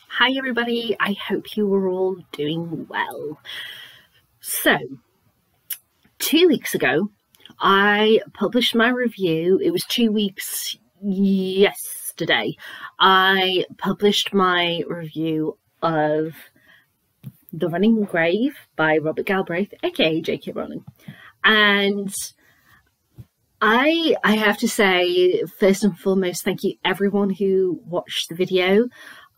Hi everybody, I hope you are all doing well. So, 2 weeks ago, I published my review. It was 2 weeks yesterday. I published my review of The Running Grave by Robert Galbraith, aka j.k. Rowling. And I have to say, first and foremost, thank you everyone who watched the video.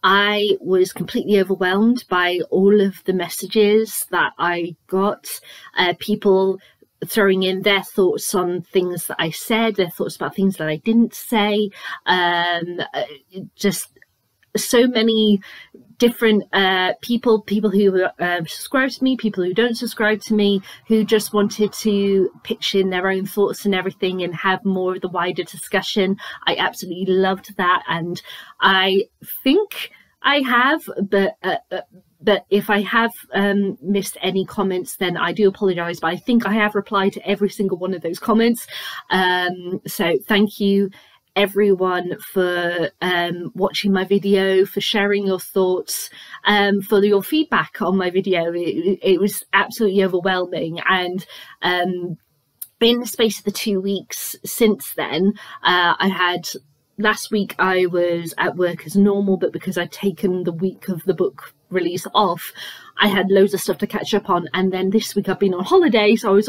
I was completely overwhelmed by all of the messages that I got, people throwing in their thoughts on things that I said, their thoughts about things that I didn't say, just so many different people who subscribe to me, people who don't subscribe to me, who just wanted to pitch in their own thoughts and everything and have more of the wider discussion. I absolutely loved that, and I think I have, but if I have missed any comments, then I do apologise, but I think I have replied to every single one of those comments. So thank you everyone for watching my video, for sharing your thoughts, for your feedback on my video. It was absolutely overwhelming, and in the space of the 2 weeks since then, last week I was at work as normal, but because I'd taken the week of the book release off, I had loads of stuff to catch up on. And then this week I've been on holiday, so I was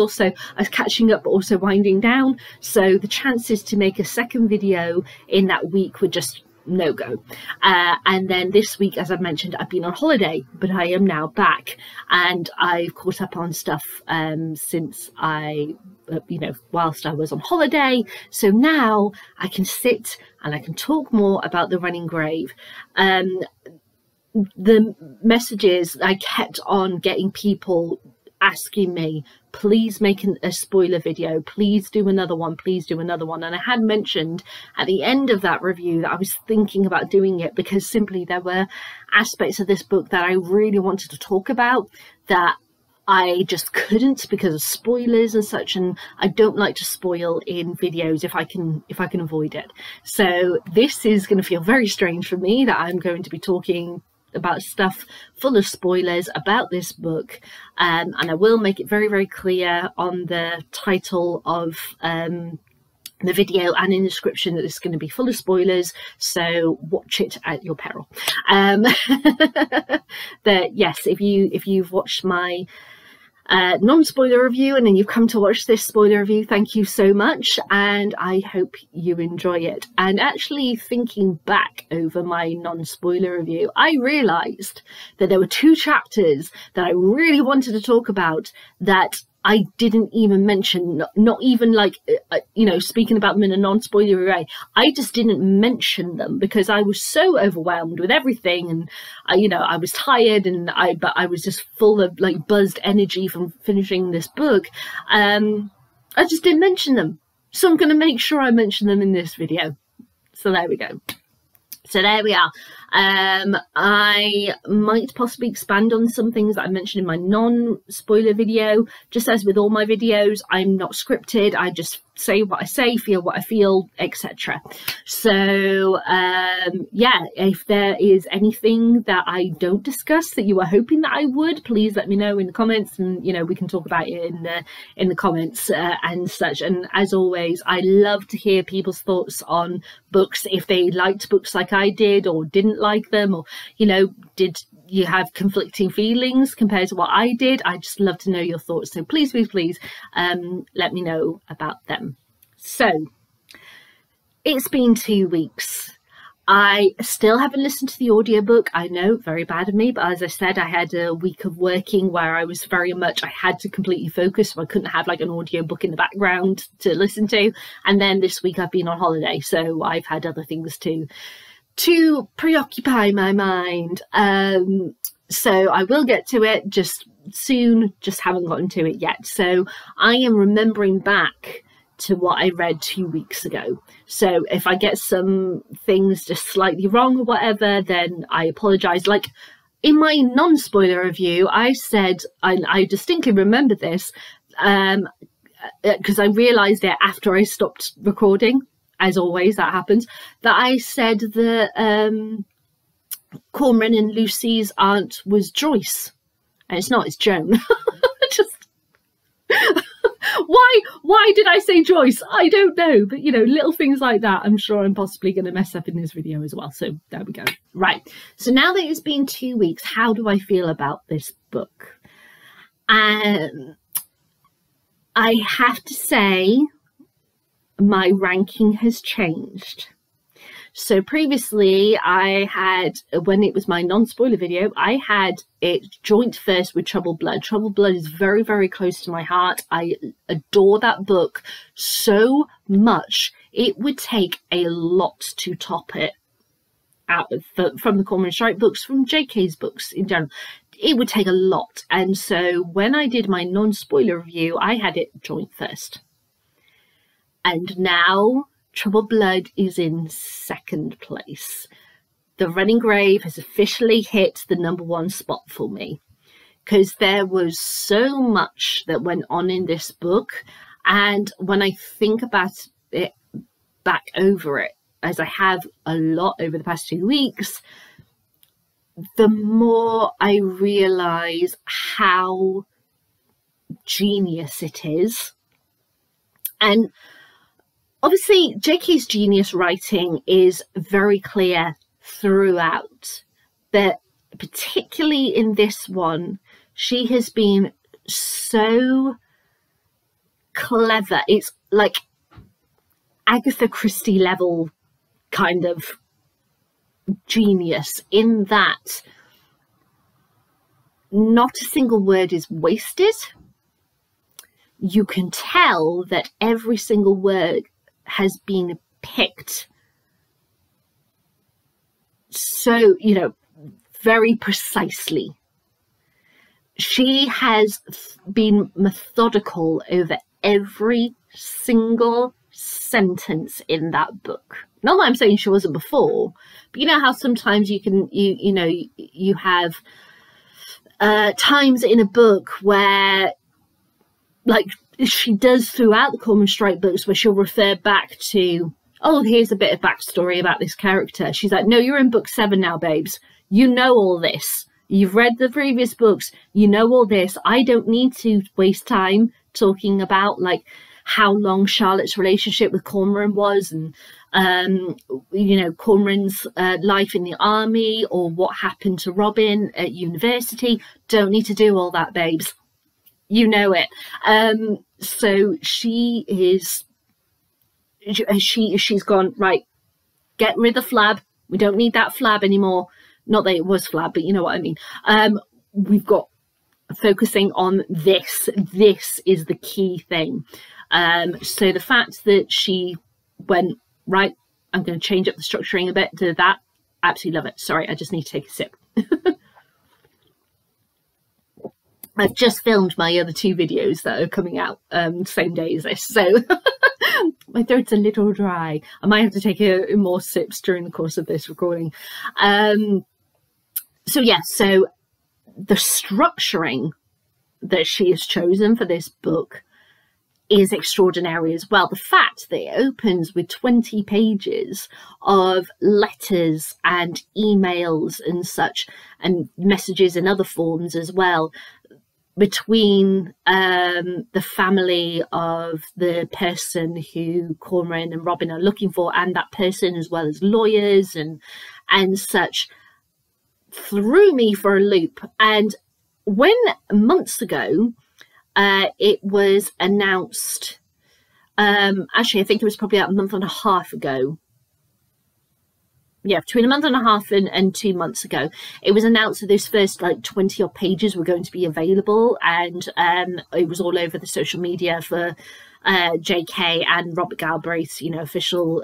catching up but also winding down, so the chances to make a second video in that week were just no go. And then this week, as I mentioned, I've been on holiday, but I am now back, and I've caught up on stuff since I whilst I was on holiday. So now I can sit and I can talk more about The Running Grave. The messages, I kept on getting people asking me, please make a spoiler video, please do another one, please do another one. And I had mentioned at the end of that review that I was thinking about doing it, because simply there were aspects of this book that I really wanted to talk about that I just couldn't because of spoilers and such, and I don't like to spoil in videos if I can avoid it. So this is going to feel very strange for me that I'm going to be talking about stuff full of spoilers about this book, and I will make it very, very clear on the title of the video and in the description that it's going to be full of spoilers, so watch it at your peril. But yes, if you've watched my non-spoiler review and then you've come to watch this spoiler review, thank you so much, and I hope you enjoy it. And actually, thinking back over my non-spoiler review, I realised that there were 2 chapters that I really wanted to talk about that I didn't even mention, not even like, speaking about them in a non-spoiler way. I just didn't mention them because I was so overwhelmed with everything, and I was tired, and but I was just full of like buzzed energy from finishing this book. I just didn't mention them. So I'm going to make sure I mention them in this video. So there we go. So there we are. I might possibly expand on some things that I mentioned in my non-spoiler video. Just as with all my videos, I'm not scripted. I just say what I say, feel what I feel, etc. So yeah, if there is anything that I don't discuss that you were hoping that I would, please let me know in the comments, and we can talk about it in the comments and such. And as always, I love to hear people's thoughts on books, if they liked books like I did or didn't like them, or did you have conflicting feelings compared to what I did. I just love to know your thoughts, so please let me know about them. So it's been 2 weeks. I still haven't listened to the audiobook. I know, very bad of me, but as I said, I had a week of working where I was I had to completely focus, so I couldn't have like an audiobook in the background to listen to. And then this week I've been on holiday, so I've had other things to preoccupy my mind. So I will get to it just soon, just haven't gotten to it yet. So I am remembering back to what I read 2 weeks ago. So if I get some things just slightly wrong or whatever, then I apologise. Like in my non-spoiler review, I said, I distinctly remember this, because I realised it after I stopped recording. As always, that happens. That I said that Cormoran and Lucy's aunt was Joyce, and it's not, it's Joan. Just why did I say Joyce? I don't know, but you know, little things like that I'm sure I'm possibly going to mess up in this video as well. So there we go. Right, so now that it's been 2 weeks, how do I feel about this book? I have to say my ranking has changed. So previously I had, when it was my non-spoiler video, I had it joint first with Troubled Blood. Troubled Blood is very, very close to my heart. I adore that book so much. It would take a lot to top it out of, from the Cormoran Strike books, from JK's books in general. It would take a lot. And so when I did my non-spoiler review, I had it joint first. And now Troubled Blood is in second place. The Running Grave has officially hit the #1 spot for me, because there was so much that went on in this book. And when I think about it, back over it, as I have a lot over the past 2 weeks, the more I realise how genius it is. And obviously, JK's genius writing is very clear throughout, but particularly in this one, she has been so clever. It's like Agatha Christie level kind of genius, in that not a single word is wasted. You can tell that every single word has been picked so, you know, very precisely. She has been methodical over every single sentence in that book. Not that I'm saying she wasn't before, but you know how sometimes you can, you know, you have times in a book where, like she does throughout the Cormoran Strike books, where she'll refer back to, oh, here's a bit of backstory about this character. She's like, no, you're in book 7 now, babes. You know all this. You've read the previous books. You know all this. I don't need to waste time talking about like how long Charlotte's relationship with Cormoran was, and you know, Cormoran's life in the army, or what happened to Robin at university. Don't need to do all that, babes. You know it. So she is, she's gone, right, get rid of Flab. We don't need that Flab anymore. Not that it was Flab, but you know what I mean. We've got focusing on this. This is the key thing. So the fact that she went, right, I'm going to change up the structuring a bit to that. Absolutely love it. Sorry, I just need to take a sip. I've just filmed my other 2 videos that are coming out same day as this, so my throat's a little dry. I might have to take more sips during the course of this recording. So yeah, so the structuring that she has chosen for this book is extraordinary as well. The fact that it opens with 20 pages of letters and emails and such, and messages in other forms as well, between the family of the person who Cormoran and Robin are looking for, and that person, as well as lawyers and such, threw me for a loop. And when months ago it was announced, actually I think it was probably about a month and a half ago, yeah, between a month and a half and 2 months ago, it was announced that those first like 20 odd pages were going to be available, and it was all over the social media for JK and Robert Galbraith's, you know, official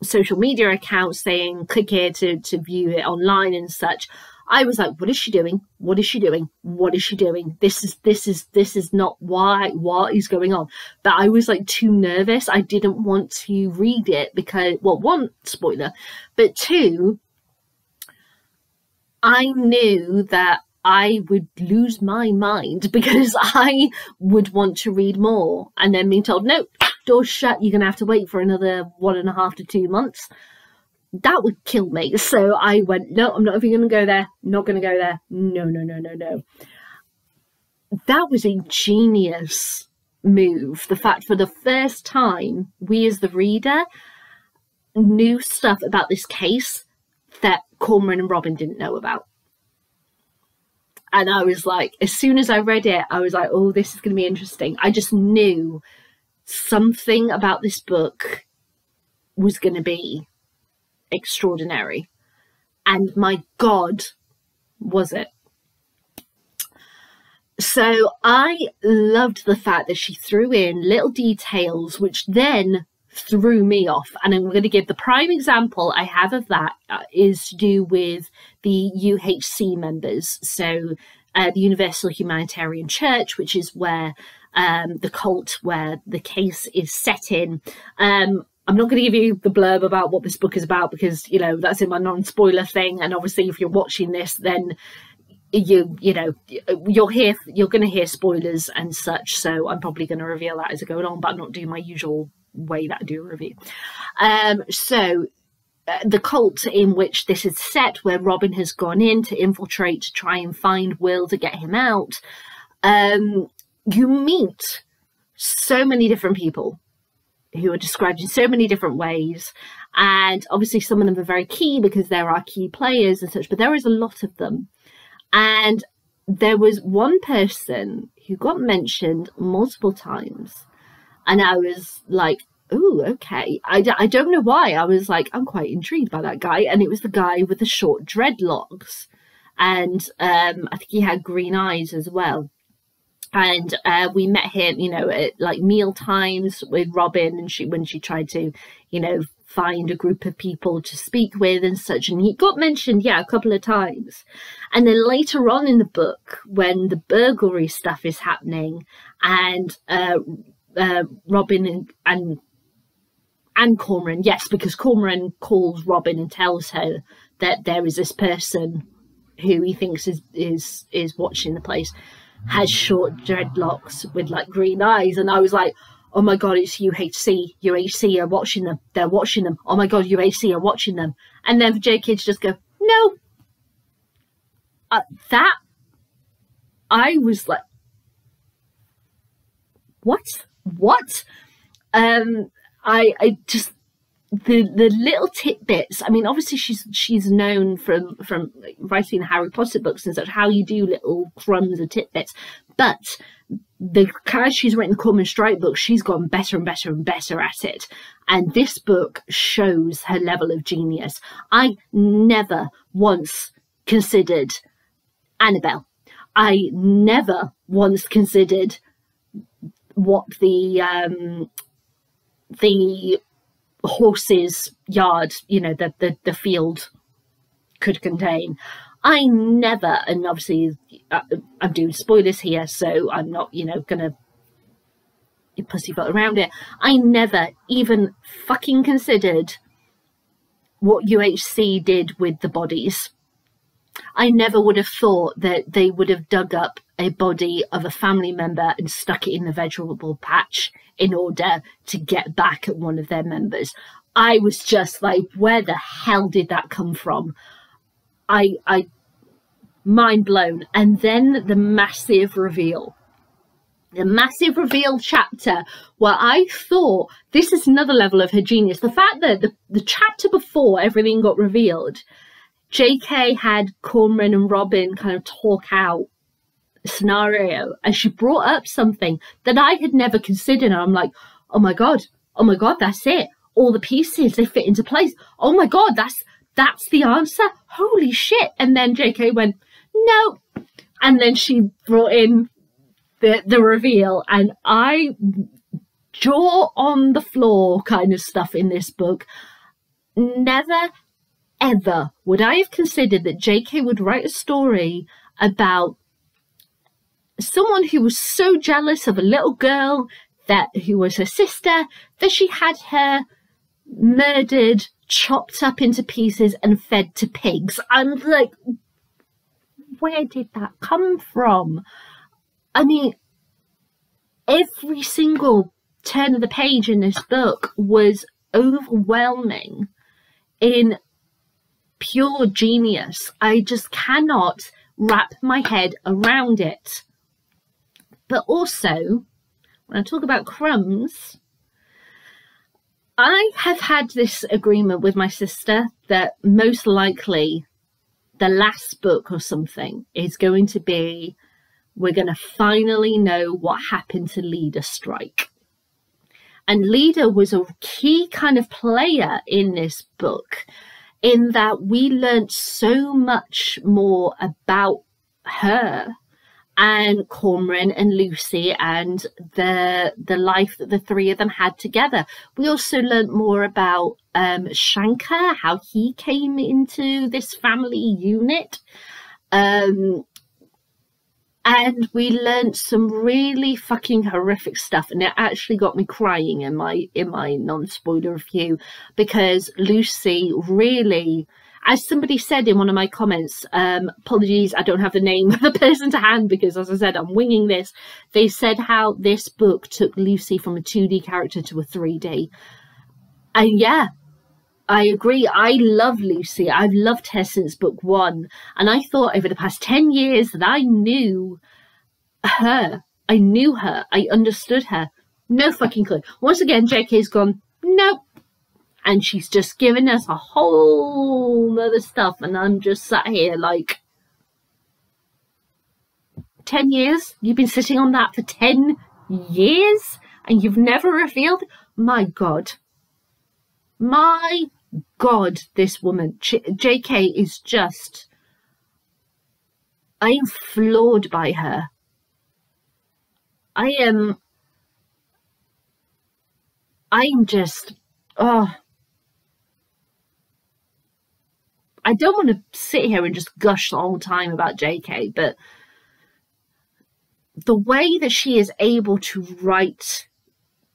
social media account, saying click here to view it online and such. I was like, what is she doing? What is she doing? What is she doing? This is not why, what is going on? But I was like too nervous. I didn't want to read it because, well, 1, spoiler, but 2, I knew that I would lose my mind because I would want to read more, and then being told, no, door's shut, you're going to have to wait for another 1.5 to 2 months. that would kill me. So I went, no, I'm not even going to go there. Not going to go there. No, no, no, no, no. That was a genius move. The fact for the first time, we as the reader knew stuff about this case that Cormoran and Robin didn't know about. And I was like, as soon as I read it, I was like, oh, this is going to be interesting. I just knew something about this book was going to be extraordinary. And my God, was it. So I loved the fact that she threw in little details which then threw me off. And I'm going to give the prime example I have of that is to do with the UHC members. So the Universal Humanitarian Church, which is where the cult where the case is set in. I'm not going to give you the blurb about what this book is about because, you know, that's in my non-spoiler thing. And obviously if you're watching this, then you're going to hear spoilers and such. So I'm probably going to reveal that as I go along, but I'm not doing my usual way that I do a review. So the cult in which this is set, where Robin has gone in to infiltrate to try and find Will to get him out, you meet so many different people who are described in so many different ways, and obviously some of them are very key because there are key players and such, but there is a lot of them. And there was one person who got mentioned multiple times, and I was like, oh, okay. I don't know why. I was like, I'm quite intrigued by that guy. And it was the guy with the short dreadlocks. And I think he had green eyes as well. And we met him, you know, at like meal times with Robin, and when she tried to, you know, find a group of people to speak with and such. And he got mentioned, yeah, a couple of times. And then later on in the book, when the burglary stuff is happening, and Robin and Cormoran, yes, because Cormoran calls Robin and tells her that there is this person who he thinks is watching the place, has short dreadlocks with like green eyes. And I was like, oh my God, it's UHC. UHC are watching them. They're watching them. Oh my God, UHC are watching them. And then for j.k. to just go, no. That, I was like, what? I just, the little tidbits. I mean, obviously she's known from writing the Harry Potter books and such, how you do little crumbs of tidbits. But because she's written Cormoran Strike books, she's gotten better and better and better at it. And this book shows her level of genius. I never once considered Annabelle. I never once considered what the horse's yard, you know, the field could contain. I never, and obviously I'm doing spoilers here, so I'm not, you know, gonna pussyfoot around it. I never even fucking considered what UHC did with the bodies. I never would have thought that they would have dug up a body of a family member and stuck it in the vegetable patch in order to get back at one of their members. I was just like, where the hell did that come from? I mind blown. And then the massive reveal chapter, where I thought, this is another level of her genius. The fact that the chapter before everything got revealed, j.k. had Cormoran and Robin kind of talk out a scenario, and she brought up something that I had never considered. And I'm like, oh my God, that's it. All the pieces, they fit into place. Oh my God, that's the answer. Holy shit. And then j.k. went, no. And then she brought in the reveal, and I jaw on the floor kind of stuff in this book. Never ever would I have considered that j.k. would write a story about someone who was so jealous of a little girl who was her sister, that she had her murdered, chopped up into pieces and fed to pigs. I'm like, where did that come from? I mean, every single turn of the page in this book was overwhelming in pure genius. I just cannot wrap my head around it. But also, when I talk about crumbs, I have had this agreement with my sister that most likely the last book or something is going to be, we're going to finally know what happened to Leader Strike. And Leader was a key kind of player in this book, in that we learned so much more about her and Cormoran and Lucy and the life that the three of them had together. We also learnt more about Shankar, how he came into this family unit. And we learnt some really fucking horrific stuff, and it actually got me crying in my non-spoiler review, because Lucy really, as somebody said in one of my comments, apologies, I don't have the name of the person to hand because, as I said, I'm winging this. They said how this book took Lucy from a 2D character to a 3D. And yeah, I agree. I love Lucy. I've loved her since book 1. And I thought over the past 10 years that I knew her. I knew her. I understood her. No fucking clue. Once again, JK's gone, nope. And she's just given us a whole other stuff. And I'm just sat here like, 10 years? You've been sitting on that for 10 years? And you've never revealed? My God. My God, this woman, JK, is just, I am floored by her. I am just, oh, I don't want to sit here and just gush the whole time about JK, but the way that she is able to write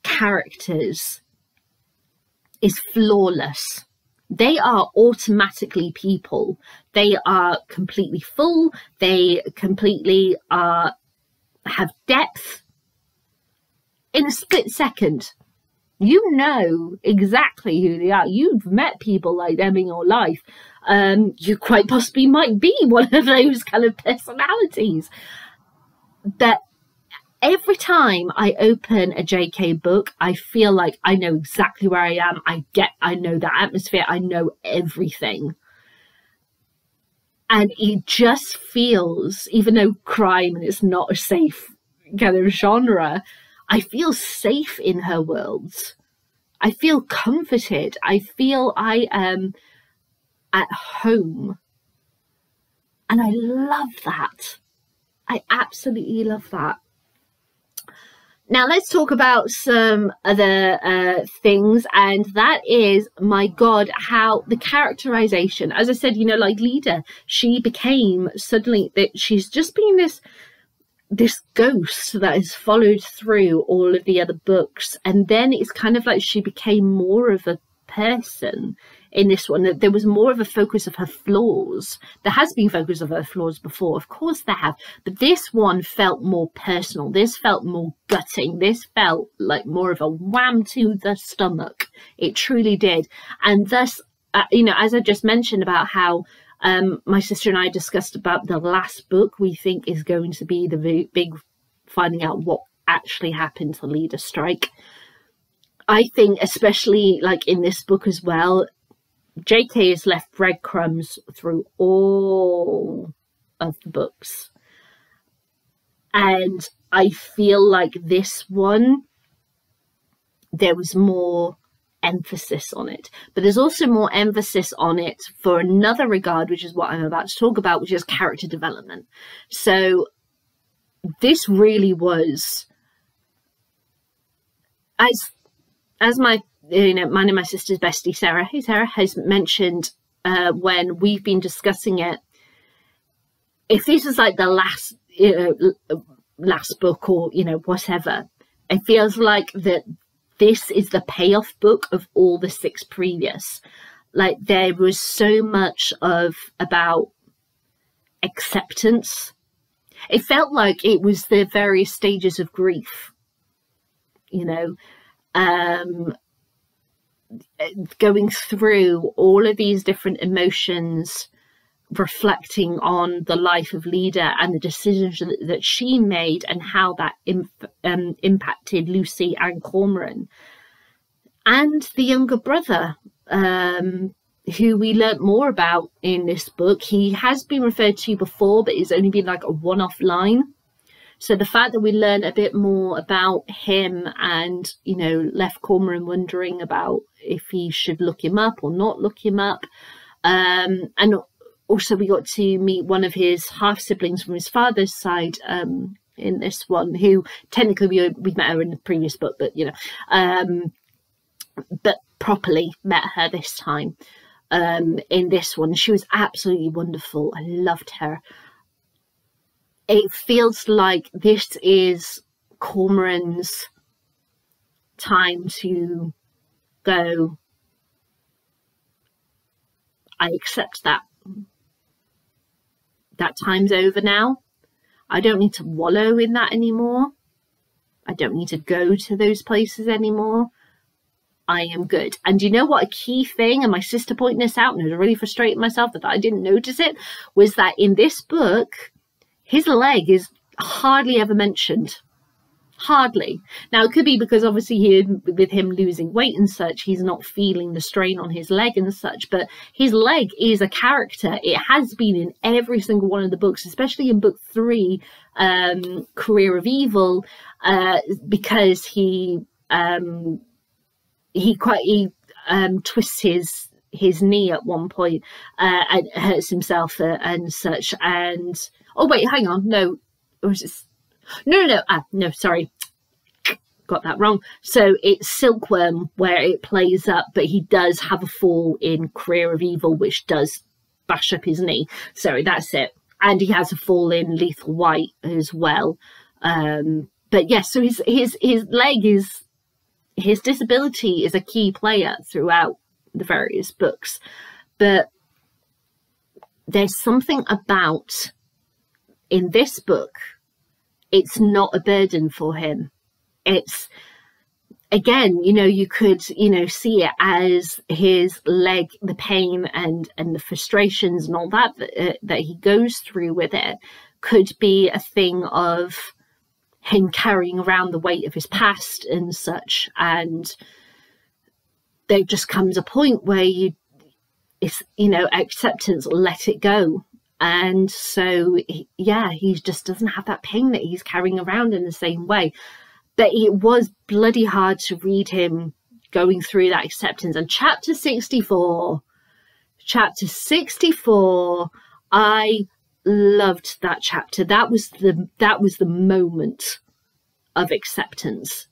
characters is flawless. They are automatically people. They are completely full. They completely have depth. In a split second, you know exactly who they are. You've met people like them in your life. You quite possibly might be one of those kind of personalities. But every time I open a JK book, I feel like I know exactly where I am. I know the atmosphere. I know everything. And it just feels, even though crime and it's not a safe kind of genre, I feel safe in her worlds. I feel comforted. I feel I am at home. And I love that. I absolutely love that. Now let's talk about some other things, and that is, my God, how the characterization, as I said, you know, like Leader, she became suddenly that she's just been this ghost that has followed through all of the other books, and then it's kind of like she became more of a person in this one. That there was more of a focus of her flaws. There has been focus of her flaws before, of course there have, but this one felt more personal. This felt more gutting. This felt like more of a wham to the stomach. It truly did. And thus, you know, as I just mentioned about how my sister and I discussed about the last book we think is going to be the big finding out what actually happened to Leader Strike. I think, especially like in this book as well, JK has left breadcrumbs through all of the books. And I feel like this one, there was more emphasis on it. But there's also more emphasis on it for another regard, which is what I'm about to talk about, which is character development. So this really was, as my, you know, mine and my sister's bestie, Sarah, hey Sarah, has mentioned when we've been discussing it, if this is like the last, last book or, you know, whatever, it feels like that this is the payoff book of all the 6 previous. Like there was so much about acceptance. It felt like it was the various stages of grief, you know, going through all of these different emotions, reflecting on the life of Leda and the decisions that she made and how that impacted Lucy and Cormoran. And the younger brother, who we learnt more about in this book. He has been referred to before, but it's only been like a one-off line. So the fact that we learn a bit more about him and, you know, left Cormoran wondering about if he should look him up or not look him up. And also we got to meet one of his half-siblings from his father's side in this one, who technically we met her in the previous book, but, you know, but properly met her this time in this one. She was absolutely wonderful. I loved her. It feels like this is Cormoran's time to go, I accept that. That time's over now. I don't need to wallow in that anymore. I don't need to go to those places anymore. I am good. And you know what, a key thing, and my sister pointed this out, and I was really frustrated myself that I didn't notice it, was that in this book, his leg is hardly ever mentioned. Hardly. Now, it could be because obviously with him losing weight and such, he's not feeling the strain on his leg and such, but his leg is a character. It has been in every single one of the books, especially in book 3, Career of Evil, because he twists his knee at one point and hurts himself and such. And oh wait, hang on, no, or was it? No, sorry, got that wrong. So it's Silkworm where it plays up, but he does have a fall in Career of Evil, which does bash up his knee. Sorry, that's it. And he has a fall in Lethal White as well. But yes, so his leg is, his disability is a key player throughout the various books. But there's something about, in this book, it's not a burden for him. It's, again, you know, you could, you know, see it as his leg, the pain and the frustrations and all that that he goes through with it could be a thing of him carrying around the weight of his past and such. And there just comes a point where it's, you know, acceptance, let it go. And so, yeah, he just doesn't have that pain that he's carrying around in the same way. But it was bloody hard to read him going through that acceptance. And chapter 64, I loved that chapter. That was the moment of acceptance.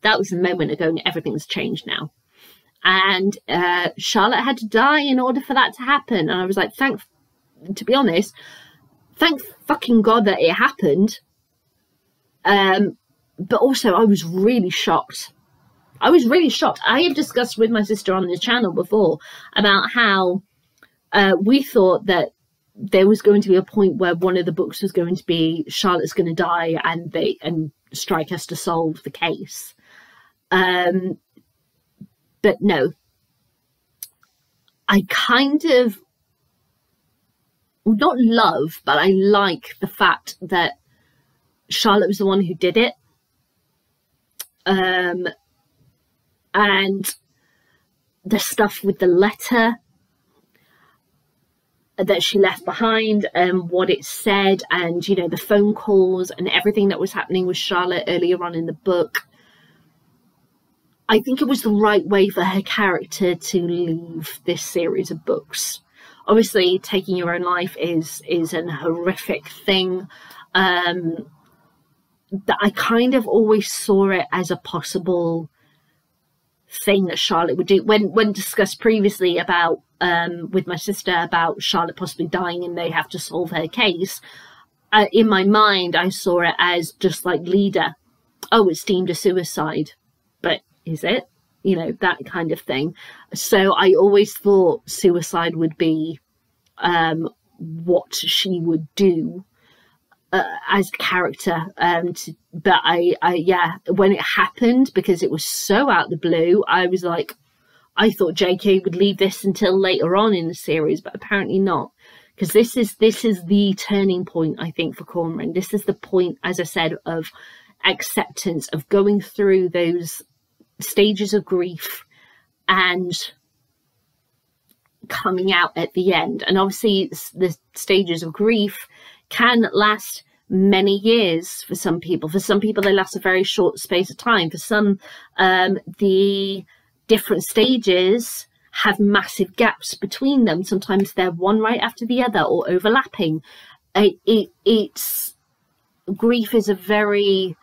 That was the moment of going, everything's changed now. And Charlotte had to die in order for that to happen. And I was like, to be honest, thank fucking God that it happened. But also I was really shocked. I have discussed with my sister on the channel before about how we thought that there was going to be a point where one of the books was going to be Charlotte's going to die and Strike has to solve the case. But no, I kind of, not love, but I like the fact that Charlotte was the one who did it. And the stuff with the letter that she left behind and what it said, and, you know, the phone calls and everything that was happening with Charlotte earlier on in the book. I think it was the right way for her character to leave this series of books. Obviously, taking your own life is an horrific thing. That I kind of always saw it as a possible thing that Charlotte would do. When discussed previously about with my sister about Charlotte possibly dying and they have to solve her case, in my mind I saw it as just like Leda. Oh, it's deemed a suicide, but is it? You know, that kind of thing. So I always thought suicide would be what she would do. as a character. But yeah, when it happened, because it was so out of the blue, I was like, I thought J.K. would leave this until later on in the series, but apparently not. Because this is the turning point, I think, for Cormoran. This is the point, as I said, of acceptance, of going through those stages of grief and coming out at the end. And obviously the stages of grief can last many years for some people. For some people, they last a very short space of time. For some, the different stages have massive gaps between them. Sometimes they're one right after the other or overlapping. It's grief is a very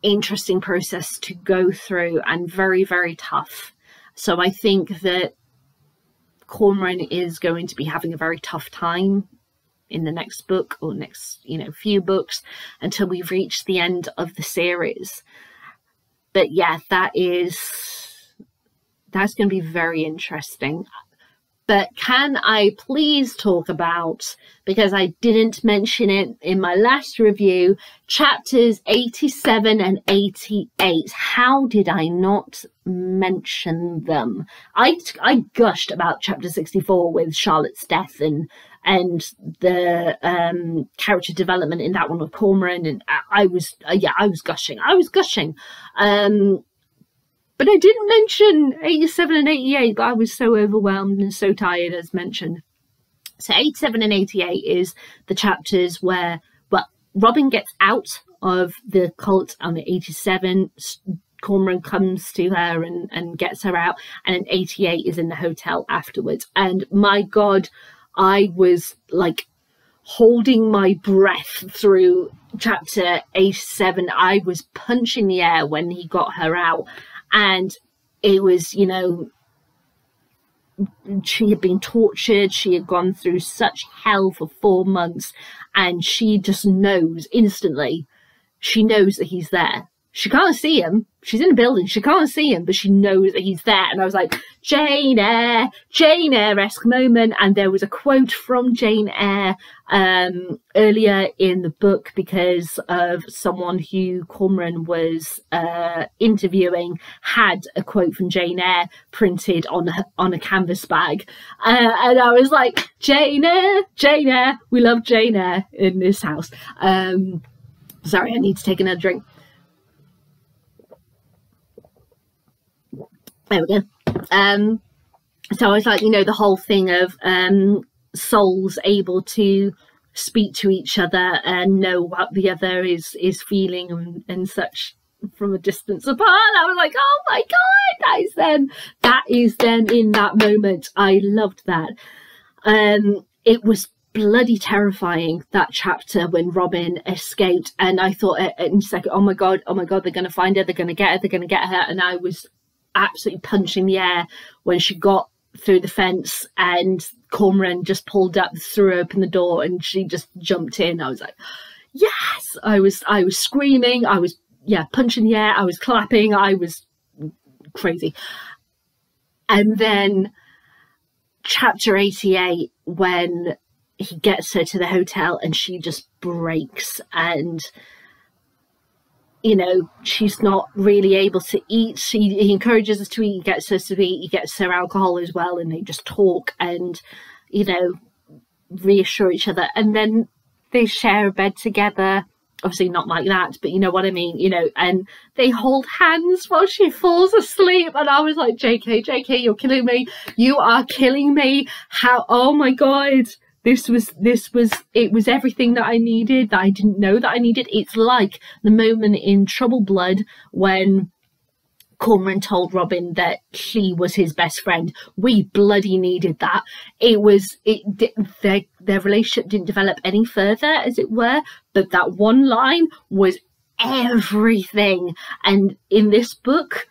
interesting process to go through and very, very tough. So I think that Cormoran is going to be having a very tough time in the next book, or next, few books, until we've reached the end of the series. But yeah, that's going to be very interesting. But can I please talk about, because I didn't mention it in my last review, chapters 87 and 88. How did I not mention them? I gushed about chapter 64 with Charlotte's death and the character development in that one with Cormoran, and I was gushing. But I didn't mention 87 and 88, but I was so overwhelmed and so tired, as mentioned. So 87 and 88 is the chapters where, well, Robin gets out of the cult on the 87. Cormoran comes to her and gets her out. And then 88 is in the hotel afterwards. And my God, I was like holding my breath through chapter 87. I was punching the air when he got her out. And it was, she had been tortured. She had gone through such hell for 4 months. And she just knows instantly. She knows that he's there. She can't see him. She's in a building. She can't see him, but she knows that he's there. And I was like, Jane Eyre-esque moment. And there was a quote from Jane Eyre earlier in the book, because of someone who Cormoran was interviewing had a quote from Jane Eyre printed on a canvas bag. And I was like, Jane Eyre, we love Jane Eyre in this house. Sorry, I need to take another drink. There we go. So I was like, the whole thing of souls able to speak to each other and know what the other is feeling and such from a distance apart. I was like, oh my God, that is them in that moment. I loved that. It was bloody terrifying, that chapter when Robin escaped, and I thought in a second, oh my God, they're going to find her, they're going to get her, and I was absolutely punching the air when she got through the fence and Cormoran just pulled up, threw open the door, and she just jumped in. I was like, yes. I was screaming, I was punching the air, I was clapping, I was crazy. And then chapter 88, when he gets her to the hotel and she just breaks, and she's not really able to eat. He encourages us to eat, he gets us to eat, he gets her alcohol as well, and they just talk and, reassure each other. And then they share a bed together. Obviously not like that, but you know what I mean, and they hold hands while she falls asleep. And I was like, JK, you're killing me. You are killing me. How, oh my God. It was everything that I needed, that I didn't know that I needed. It's like the moment in Troubled Blood when Cormoran told Robin that she was his best friend. We bloody needed that. Their relationship didn't develop any further, as it were, but that one line was everything. And in this book,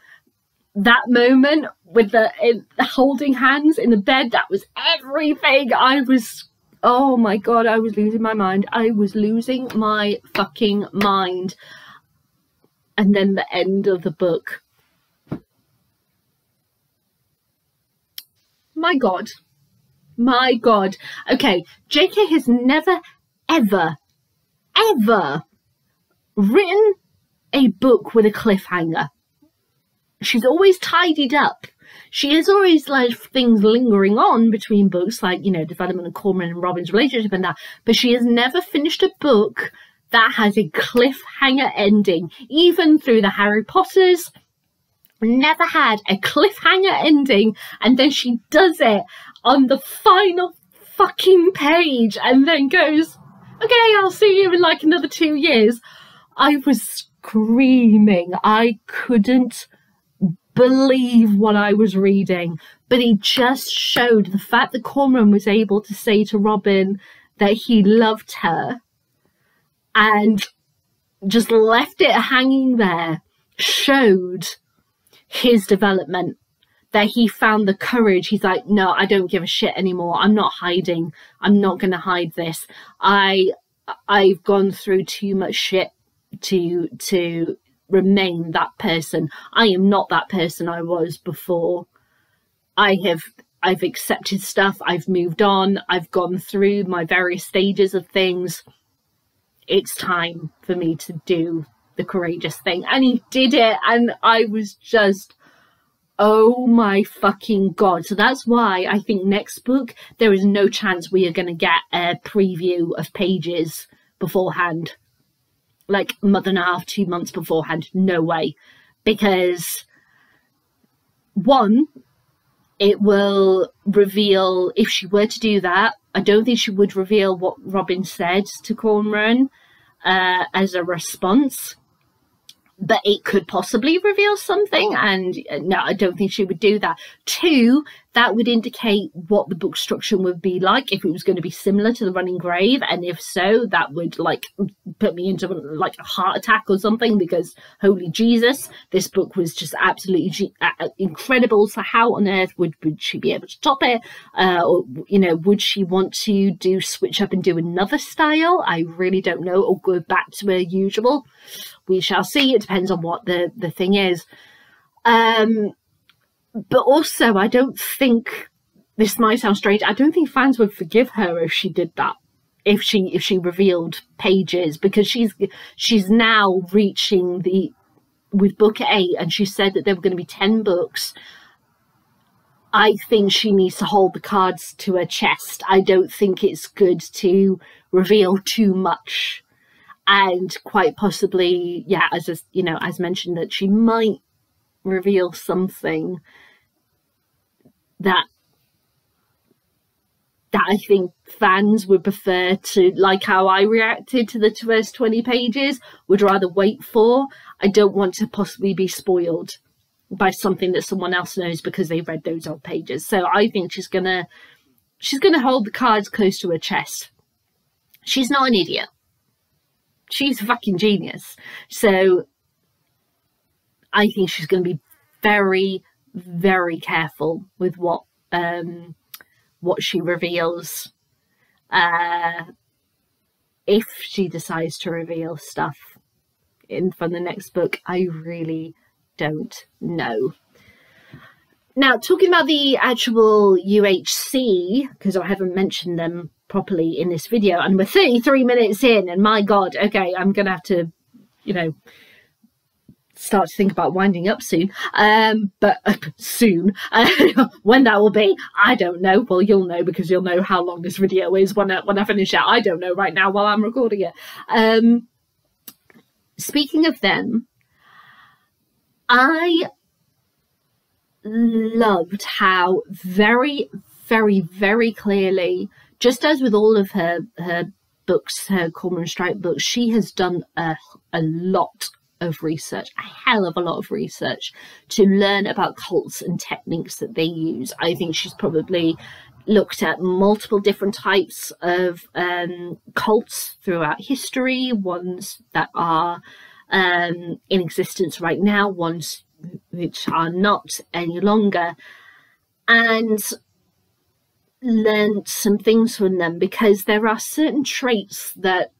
that moment with the holding hands in the bed, that was everything. Oh my God, I was losing my mind. I was losing my fucking mind. And then the end of the book. My God. Okay, JK has never, ever ever written a book with a cliffhanger. She's always tidied up. She has always left things lingering on between books, like, you know, development of Cormoran and Robin's relationship and that, but she has never finished a book that has a cliffhanger ending. Even through the Harry Potters, never had a cliffhanger ending, and then she does it on the final fucking page and then goes, okay, I'll see you in like another 2 years. I was screaming. I couldn't believe what I was reading, but it just showed the fact that Cormoran was able to say to Robin that he loved her and just left it hanging there, showed his development, that he found the courage. He's like, no, I don't give a shit anymore. I'm not hiding. I'm not going to hide this. I've gone through too much shit to remain that person. I am not that person I was before. I've accepted stuff. I've moved on. I've gone through my various stages of things. It's time for me to do the courageous thing. And he did it. And I was just, oh my fucking God. So that's why I think next book, there is no chance we are going to get a preview of pages beforehand. Like a month and a half, 2 months beforehand. No way. Because one, it will reveal, if she were to do that, I don't think she would reveal what Robin said to Cormoran as a response. But it could possibly reveal something, and no, I don't think she would do that. Two, that would indicate what the book structure would be like, if it was going to be similar to The Running Grave, and if so, that would like put me into like a heart attack or something, because holy Jesus, this book was just absolutely incredible. So how on earth would she be able to top it? Or, you know, would she want to switch up and do another style? I really don't know, or go back to her usual. We shall see. It depends on what the thing is. But also, I don't think, this might sound strange, I don't think fans would forgive her if she did that. If she revealed pages, because she's now reaching with book 8, and she said that there were going to be 10 books. I think she needs to hold the cards to her chest. I don't think it's good to reveal too much. And quite possibly, yeah, as mentioned, that she might reveal something that I think fans would prefer to, like how I reacted to the first 20 pages, would rather wait for. I don't want to possibly be spoiled by something that someone else knows because they read those old pages. So I think she's gonna hold the cards close to her chest. She's not an idiot. She's a fucking genius. So I think she's going to be very, very careful with what she reveals. If she decides to reveal stuff from the next book, I really don't know. Now, talking about the actual UHC, because I haven't mentioned them properly in this video, and we're 33 minutes in, and my God, okay, I'm gonna have to, you know, start to think about winding up soon. But soon, when that will be, I don't know. Well, you'll know, because you'll know how long this video is when I finish it. I don't know right now while I'm recording it. Speaking of them, I loved how very, very, very clearly, just as with all of her books, her Cormoran Strike books, she has done a lot of research, a hell of a lot of research, to learn about cults and techniques that they use. I think she's probably looked at multiple different types of cults throughout history, ones that are in existence right now, ones which are not any longer, and learned some things from them, because there are certain traits that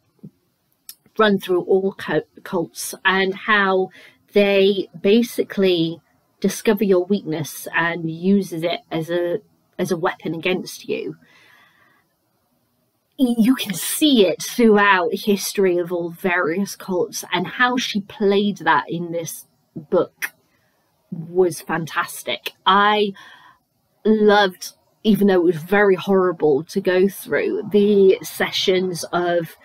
run through all cults, and how they basically discover your weakness and uses it as a weapon against you. you can see it throughout history of all various cults, and how she played that in this book was fantastic. I loved, even though it was very horrible to go through, the sessions of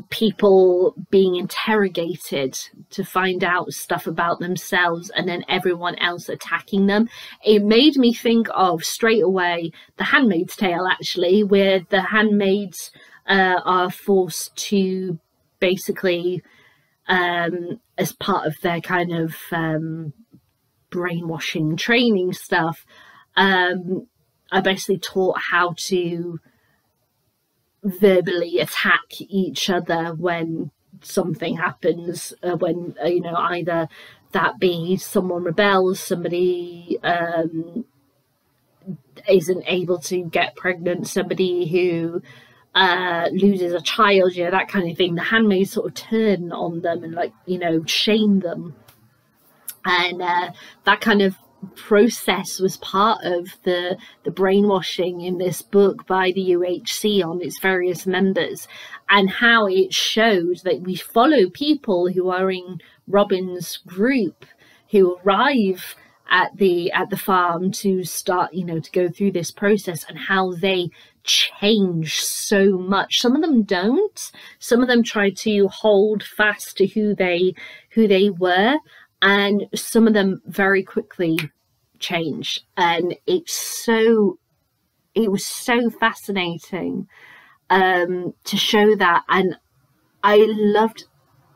people being interrogated to find out stuff about themselves, and then everyone else attacking them. It made me think of straight away The Handmaid's Tale, actually, where the handmaids are forced to basically, as part of their kind of brainwashing training stuff, are basically taught how to verbally attack each other when something happens, when either that be someone rebels, somebody isn't able to get pregnant, somebody who loses a child, that kind of thing. The handmaids sort of turn on them and shame them, and that kind of process was part of the brainwashing in this book by the UHC on its various members, and how it showed that we follow people who are in Robin's group, who arrive at the farm to start to go through this process, and how they change so much. Some of them don't. Some of them try to hold fast to who they were, and some of them very quickly change. And it was so fascinating to show that. And I loved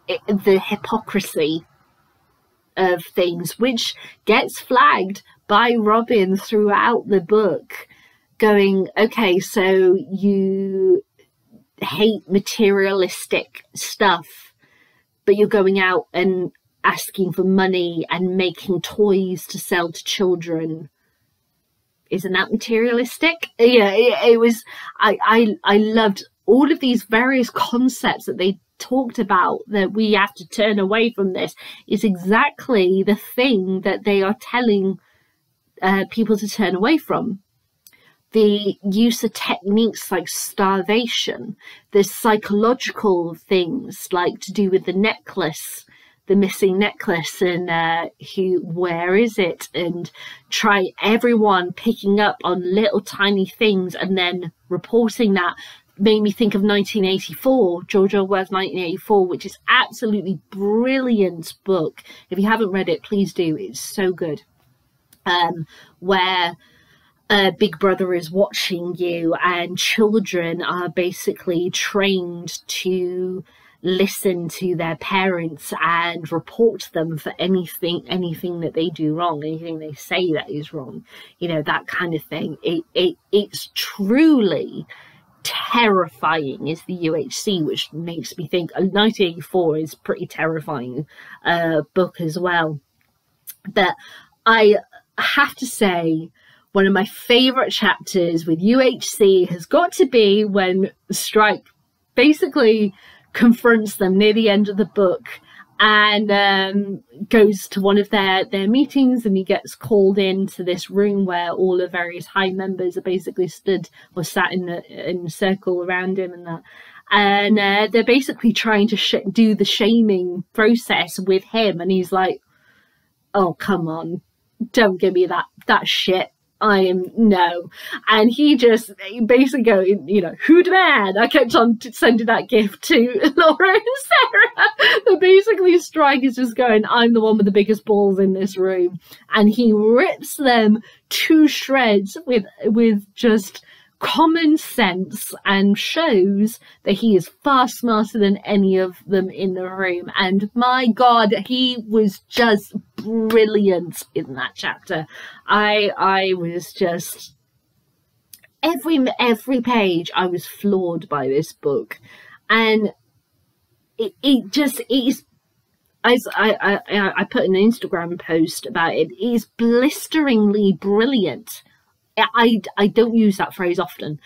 the hypocrisy of things, which gets flagged by Robin throughout the book, going, okay, so you hate materialistic stuff, but you're going out and asking for money and making toys to sell to children. Isn't that materialistic? Yeah, it was. I loved all of these various concepts that they talked about, that we have to turn away from this. Is exactly the thing that they are telling people to turn away from. The use of techniques like starvation, the psychological things like to do with the necklace, the missing necklace, and where is it, and try everyone picking up on little tiny things and then reporting that. Made me think of 1984, George Orwell's 1984, which is absolutely brilliant book. If you haven't read it, please do. It's so good. Where Big Brother is watching you, and children are basically trained to listen to their parents and report them for anything that they do wrong, anything they say that is wrong, that kind of thing. It's truly terrifying, is the UHC, which makes me think 1984 is pretty terrifying book as well. But I have to say, one of my favorite chapters with UHC has got to be when Strike basically confronts them near the end of the book, and goes to one of their meetings, and he gets called into this room where all the various high members are basically stood or sat in a circle around him, and they're basically trying to do the shaming process with him, and he's like, oh, come on, don't give me that shit. No. And he basically going, who demand? I kept on sending that gift to Laura and Sarah. But basically Strike is just going, I'm the one with the biggest balls in this room. And he rips them to shreds with just common sense, and shows that he is far smarter than any of them in the room. And my God, he was just brilliant in that chapter. I was just, every page I was floored by this book, and it is. I put an Instagram post about it. It is blisteringly brilliant. I don't use that phrase often.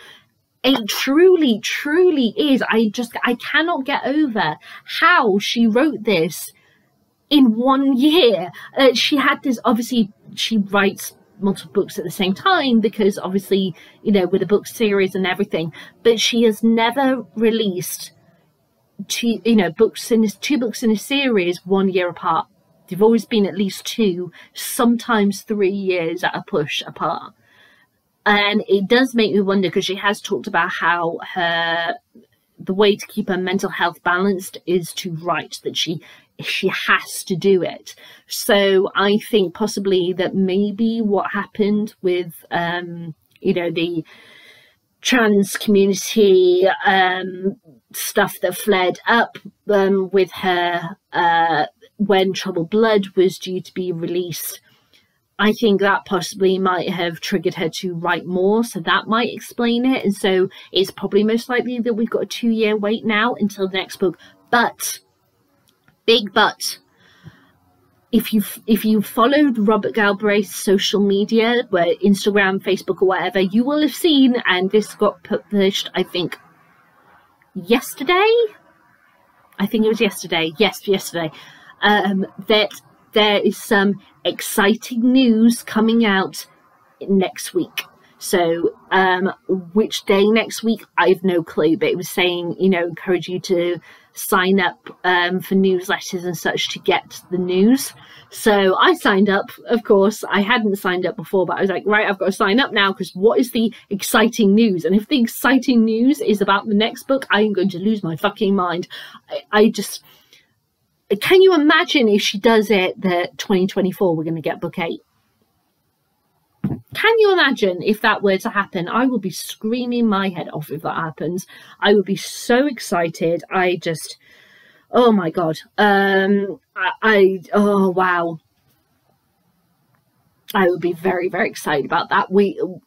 It truly, truly is. I cannot get over how she wrote this in 1 year. She had this, obviously she writes multiple books at the same time, because obviously, you know, with a book series and everything, but she has never released two books in a series 1 year apart. They've always been at least 2, sometimes 3 years at a push apart. And it does make me wonder, because she has talked about how the way to keep her mental health balanced is to write, that she has to do it. So I think possibly that maybe what happened with the trans community stuff that flared up with her when Troubled Blood was due to be released, I think that possibly might have triggered her to write more, so that might explain it. And so it's probably most likely that we've got a 2-year wait now until the next book. But, big but, if you followed Robert Galbraith's social media, where Instagram, Facebook, or whatever, you will have seen, and this got published, I think, yesterday. I think it was yesterday. Yes, yesterday. That there is some exciting news coming out next week. So which day next week, I have no clue, but it was saying, encourage you to sign up for newsletters and such to get the news. So I signed up. Of course, I hadn't signed up before, but I was like, right, I've got to sign up now, because what is the exciting news? And if the exciting news is about the next book, I am going to lose my fucking mind. I just... Can you imagine if she does it that 2024 we're going to get book 8? Can you imagine if that were to happen? I will be screaming my head off if that happens. I would be so excited. Oh my God. Oh wow. I would be very, very excited about that.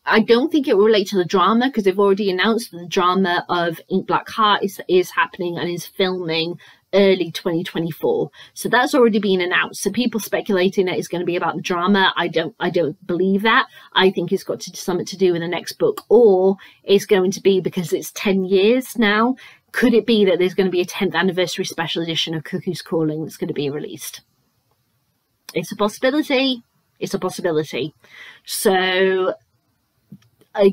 I don't think it will relate to the drama, because they've already announced that the drama of Ink Black Heart is happening and is filming early 2024. So that's already been announced. So people speculating that it's going to be about the drama, I don't believe that. I think it's got something to do with the next book, or it's going to be because it's 10 years now. Could it be that there's going to be a 10th anniversary special edition of Cuckoo's Calling that's going to be released? It's a possibility. It's a possibility. So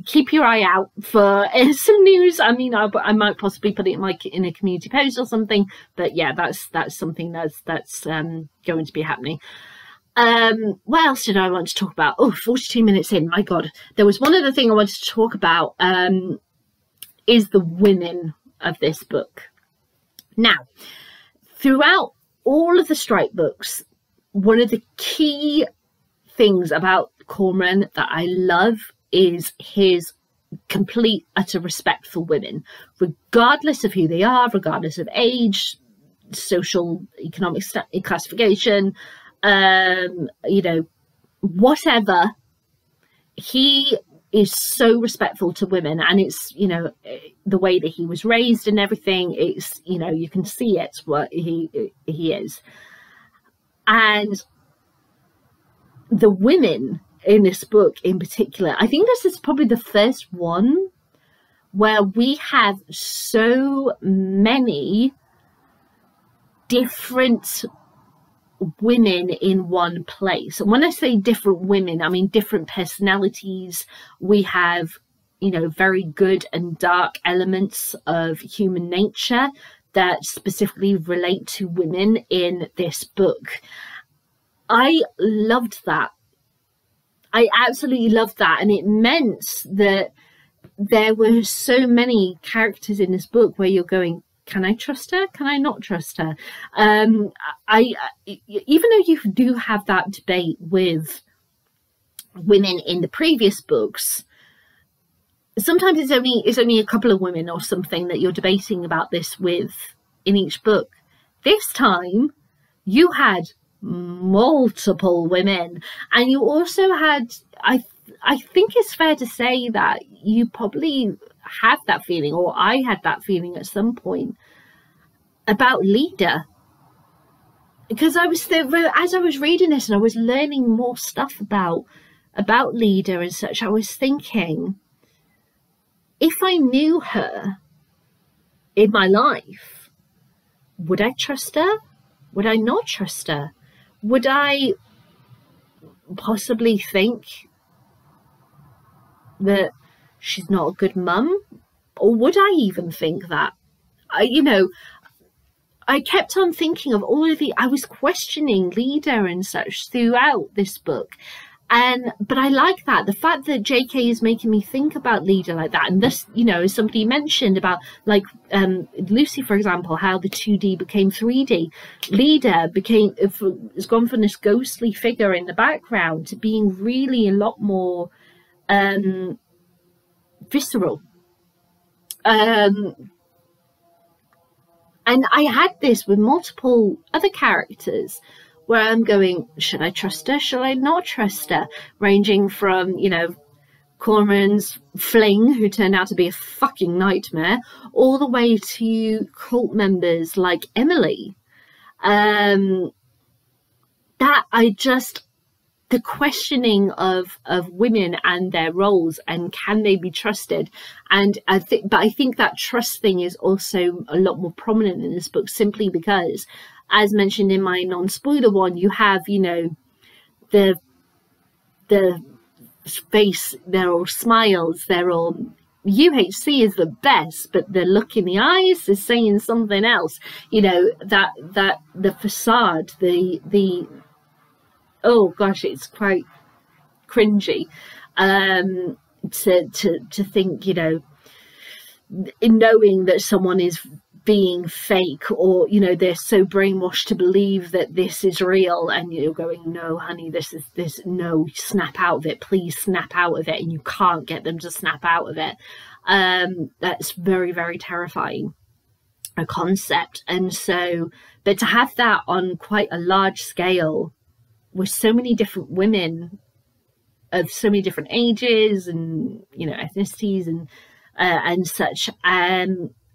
keep your eye out for some news. I mean, I might possibly put it in a community post or something. But yeah, that's something that's going to be happening. What else did I want to talk about? Oh, 42 minutes in. My God, there was one other thing I wanted to talk about. Is the women of this book. Now, throughout all of the Strike books, one of the key things about Cormoran that I love is his complete utter respect for women, regardless of who they are, regardless of age, social, economic classification, whatever. He is so respectful to women, and it's, the way that he was raised and everything. It's, you can see it's what he is. And the women in this book in particular, I think this is probably the first one where we have so many different women in one place. And when I say different women, I mean different personalities. We have, very good and dark elements of human nature that specifically relate to women in this book. I loved that. I absolutely loved that. And it meant that there were so many characters in this book where you're going, can I trust her? Can I not trust her? Even though you do have that debate with women in the previous books, sometimes it's only a couple of women or something that you're debating about this with in each book. This time you had multiple women, and you also had, I think it's fair to say that you probably had that feeling, or I had that feeling at some point about Leda, because as I was reading this and I was learning more stuff about Leda and such, I was thinking, if I knew her in my life, would I trust her? Would I not trust her? Would I possibly think that she's not a good mum? Or would I even think that? You know, I kept on thinking of all of I was questioning Leda and such throughout this book. But I like that, the fact that JK is making me think about Leda like that. And this, you know, as somebody mentioned about, like, Lucy, for example, how the 2D became 3D. Leda has gone from this ghostly figure in the background to being really a lot more visceral. And I had this with multiple other characters, where I'm going, should I trust her? Should I not trust her? Ranging from, you know, Cormoran's fling, who turned out to be a fucking nightmare, all the way to cult members like Emily. The questioning of women and their roles, and can they be trusted? And I think that trust thing is also a lot more prominent in this book, simply because, as mentioned in my non-spoiler one, you have, you know, the face, they're all smiles, they're all, UHC is the best, but the look in the eyes is saying something else. You know, that the facade, the oh gosh, it's quite cringy to think, you know, in knowing that someone is being fake, or, you know, they're so brainwashed to believe that this is real, and you're going, no honey, this, no, snap out of it, please snap out of it, and you can't get them to snap out of it. That's very, very terrifying a concept. And so, but to have that on quite a large scale with so many different women of so many different ages and, you know, ethnicities and such,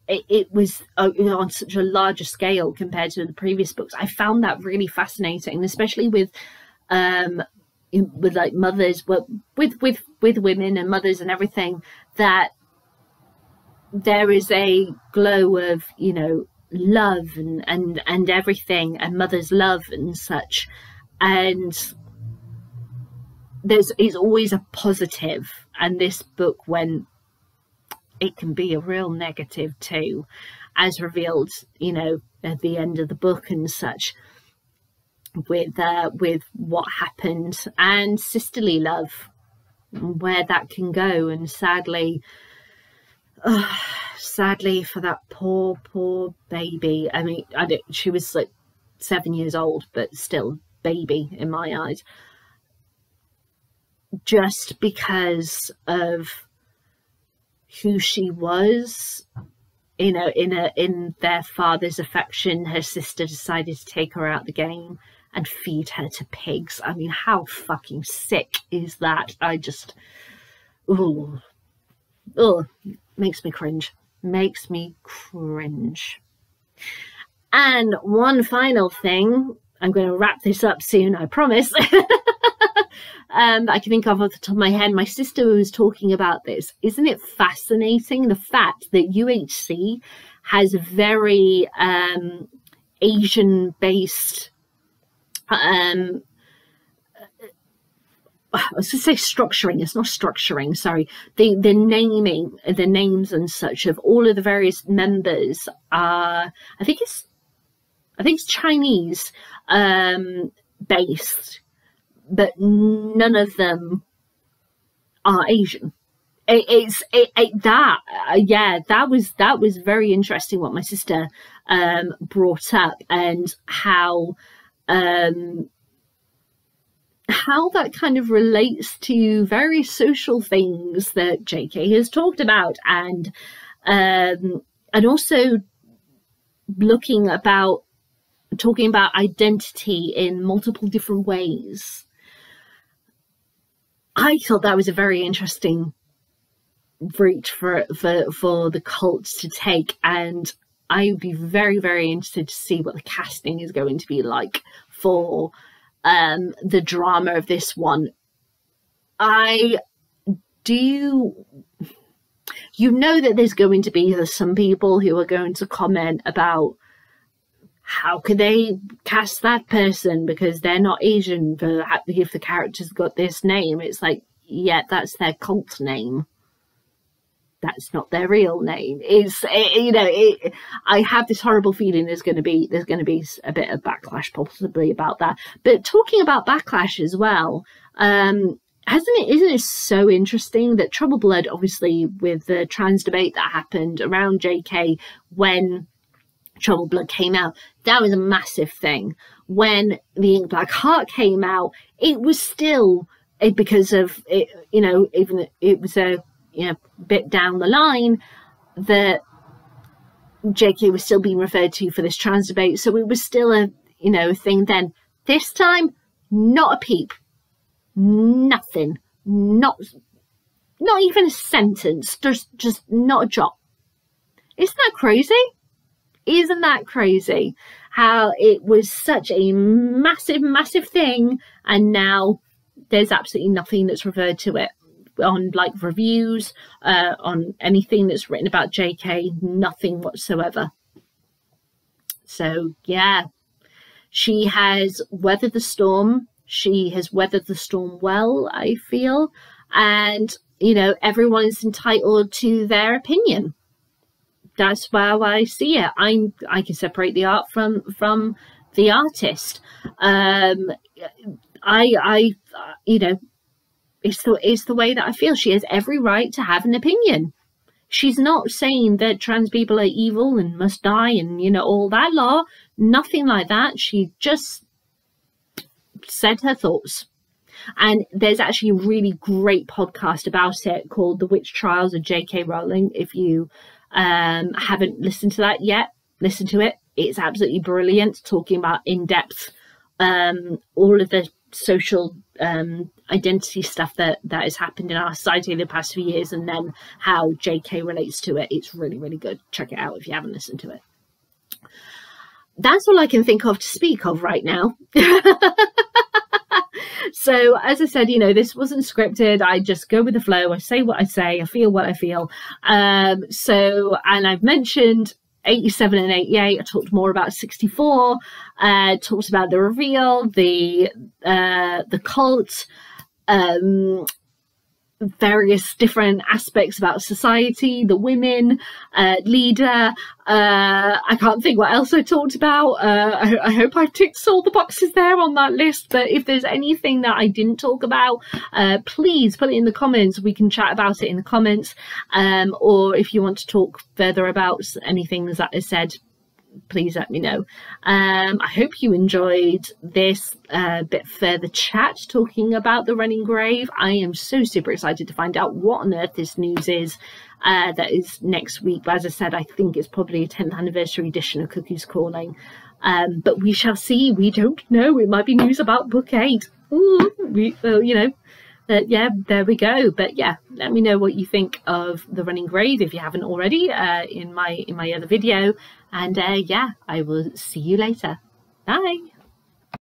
it was, you know, on such a larger scale compared to the previous books. I found that really fascinating, especially with like mothers, with women and mothers and everything, that there is a glow of, you know, love and everything, and mother's love and such, and is always a positive. And this book went, it can be a real negative too, as revealed, you know, at the end of the book and such, with what happened, and sisterly love, where that can go. And sadly for that poor baby, I mean, she was like 7 years old, but still baby in my eyes, just because of who she was, you know, in their father's affection. Her sister decided to take her out the game and feed her to pigs. I mean, how fucking sick is that? I just, makes me cringe. And one final thing, I'm going to wrap this up soon, I promise. I can think of off the top of my head. My sister was talking about this. Isn't it fascinating, the fact that UHC has a very Asian-based, I was going to say structuring. It's not structuring. Sorry, the naming, the names and such of all of the various members are, I think it's Chinese based, but none of them are Asian. That was very interesting what my sister brought up, and how that kind of relates to various social things that JK has talked about, and also talking about identity in multiple different ways. I thought that was a very interesting route for the cult to take, and I would be very, very interested to see what the casting is going to be like for the drama of this one. I do, you know, that there's going to be some people who are going to comment about, how could they cast that person because they're not Asian, if the character's got this name? It's like, yet that's their cult name. That's not their real name. I have this horrible feeling there's going to be a bit of backlash possibly about that. But talking about backlash as well, isn't it so interesting that Trouble Blood, obviously with the trans debate that happened around JK when Trouble Blood came out, that was a massive thing. When The Ink Black Heart came out, it was still because of it, even it was a bit down the line that JK was still being referred to for this trans debate, so it was still a thing then. This time, not a peep, nothing, not even a sentence, just not a jot. Isn't that crazy? Isn't that crazy how it was such a massive thing, and now there's absolutely nothing that's referred to it on like reviews, on anything that's written about JK, nothing whatsoever. So yeah, she has weathered the storm. She has weathered the storm well, I feel, and everyone is entitled to their opinion. That's how I see it. I can separate the art from the artist. It's the way that I feel. She has every right to have an opinion. She's not saying that trans people are evil and must die and all that law. Nothing like that. She just said her thoughts. And there's actually a really great podcast about it called The Witch Trials of J.K. Rowling. If you haven't listened to that yet, listen to it. It's absolutely brilliant, talking about in depth all of the social identity stuff that has happened in our society in the past few years, and then how JK relates to it. It's really, really good. Check it out if you haven't listened to it. That's all I can think of to speak of right now. So as I said, this wasn't scripted. I just go with the flow. I say what I say. I feel what I feel. And I've mentioned 87 and 88. I talked more about 64. Talked about the reveal, the cult, various different aspects about society, the women, leader. I can't think what else I talked about. I hope I've ticked all the boxes there on that list, but if there's anything that I didn't talk about, please put it in the comments. We can chat about it in the comments, or if you want to talk further about anything that I said, please let me know. I hope you enjoyed this bit further chat talking about the Running Grave. I am so super excited to find out what on earth this news is that is next week. But as I said, I think it's probably a 10th anniversary edition of Cuckoo's Calling. But we shall see. We don't know. It might be news about book 8. Yeah, there we go. But yeah, let me know what you think of the Running Grave if you haven't already in my other video. And yeah, I will see you later. Bye.